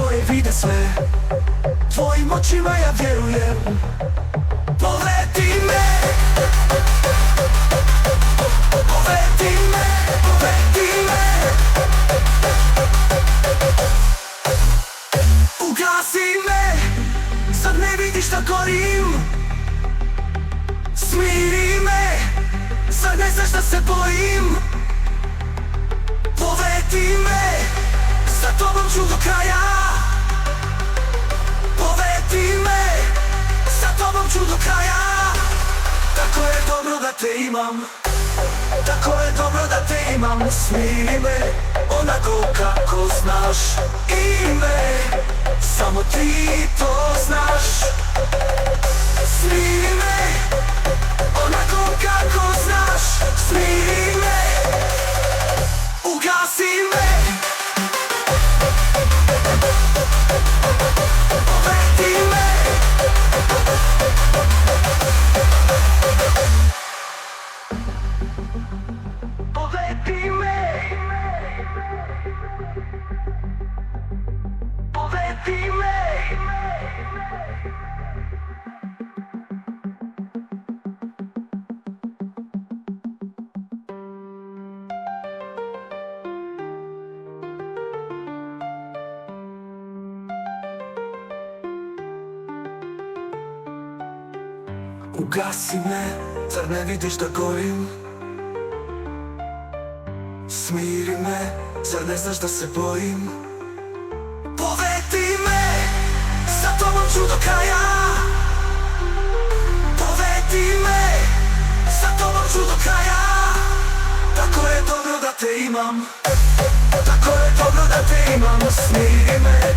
koje vide sve. Tvojim očima ja vjerujem. Povedi me, povedi me, povedi me. Ugasi me, sad ne vidiš da gorim. Smiri me, sad ne znaš da se bojim. Povedi me, sa tobom ću do kraja. Povedi me, sa tobom ću do kraja. Tako je dobro da te imam, tako je dobro da te imam. Smiri me, onako kako znaš ime, samo ti to znaš. Smiri me, onako kako znaš. Smiri me, ugasi me. Povedi me, povedi me, povedi me. Ugasi me, zar ne vidiš da gorim? Smiri me, zar ne znaš da se bojim? Povedi me, sa tobom ću do kraja. Povedi me, sa tobom ću do kraja. Tako je dobro da te imam, tako je dobro da te imam. Smiri me,